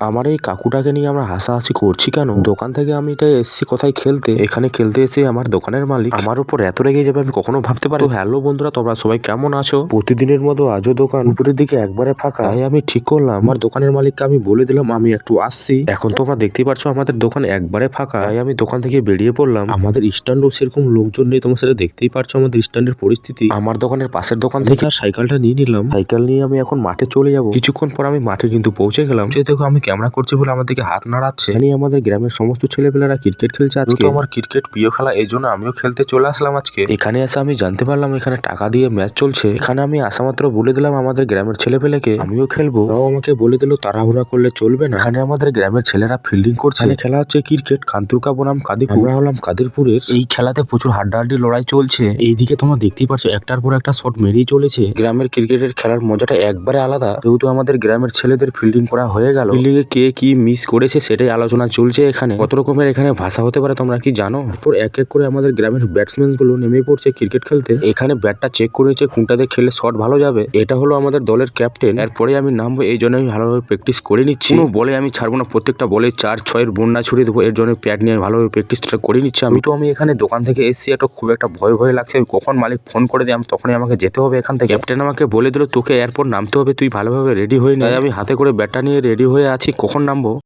আমার এই কাকুটাকে নিয়ে আমরা হাসাহাসি করছি কেন? দোকান থেকে আমি এটা এসেছি কোথায় খেলতে, এখানে খেলতে এসে আমার দোকানের মালিক আমার উপর এত রেগে যাবে আমি কখনো ভাবতে পারি। হ্যালো বন্ধুরা, তোমরা সবাই কেমন আছো? প্রতিদিনের মতো আজও দোকান উপরের দিকে একবারে ফাঁকা, তাই আমি ঠিক করলাম আমার দোকানের মালিককে আমি বলে দিলাম আমি একটু আসছি। এখন তোমরা দেখতেই পাচ্ছ আমাদের দোকান একবারে ফাঁকা, তাই আমি দোকান থেকে বেরিয়ে পড়লাম। আমাদের স্ট্যান্ডও সেরকম লোকজন নেই, তোমরা সেটা দেখতেই পারছো আমাদের স্ট্যান্ডের পরিস্থিতি। আমার দোকানের পাশের দোকান থেকে আর সাইকেলটা নিয়ে নিলাম, সাইকেল নিয়ে আমি এখন মাঠে চলে যাব। কিছুক্ষণ পর আমি মাঠে কিন্তু পৌঁছে গেলাম। সে দেখো আমি ক্যামেরা করছি বলে আমার দিকে হাত নাড়াচ্ছে। এখানে আমাদের গ্রামের সমস্ত ছেলেপেলেরা ক্রিকেট খেলছে আজকে। তো আমার ক্রিকেট প্রিয় খেলা, এই জন্য আমিও খেলতে চলে আসলাম আজকে। এখানে এসে আমি জানতে পারলাম এখানে টাকা দিয়ে ম্যাচ চলছে। এখানে আমি আসা মাত্র বলে দিলাম আমাদের গ্রামের ছেলেপেলেকে আমিও খেলবো। তাও আমাকে বলে দিল তাড়াহুড়া করলে চলবে না। এখানে আমাদের গ্রামের ছেলেরা ফিল্ডিং করছে। এখানে খেলা হচ্ছে ক্রিকেট, কান্তুরকা বনাম কাদিপুর। আমরা হলাম কাদিরপুরের। এই খেলাতে প্রচুর হাড্ডাহাড্ডি লড়াই চলছে। এইদিকে তোমরা দেখতেই পাচ্ছ একটার পর একটা শট মেরেই চলেছে। গ্রামের ক্রিকেটের খেলার মজাটা একবারে আলাদা। যেহেতু আমাদের গ্রামের ছেলেদের ফিল্ডিং করা হয়ে গেল, ফিল্ডিং এ কে কি মিস করেছে সেটাই আলোচনা চলছে এখানে। কত রকমের এখানে ভাষা হতে পারে তোমরা কি জানো? তারপর এক এক করে আমাদের গ্রামের ব্যাটসম্যান গুলো নেমে পড়ছে ক্রিকেট খেলতে। এখানে ব্যাটটা চেক করেছে কোনটাতে খেললে শট ভালো যাবে। এটা হলো আমাদের দলের ক্যাপ্টেন। এরপরে আমি নামবো, এই জন্য আমি ভালোভাবে প্র্যাকটিস করে নিচ্ছি। কোনো বলে আমি ছাড়বো না, প্রত্যেকটা বলে 4-6 বন্যা ছুড়ে দেবো। এর জন্য প্যাড নিয়ে ভালোভাবে প্র্যাকটিসটা করে নিচ্ছি। আমি এখানে দোকান থেকে এসেছি, এটা খুব একটা ভয় ভয় লাগছে। কখন মালিক ফোন করে দেয় আমি তখনই আমাকে যেতে হবে এখান থেকে। ক্যাপ্টেন আমাকে বলে দিল তোকে এরপর নামতে হবে, তুই ভালোভাবে রেডি হয়ে নে। তাই আমি হাতে করে ব্যাটটা নিয়ে রেডি হয়ে আছি, কখন নামবো।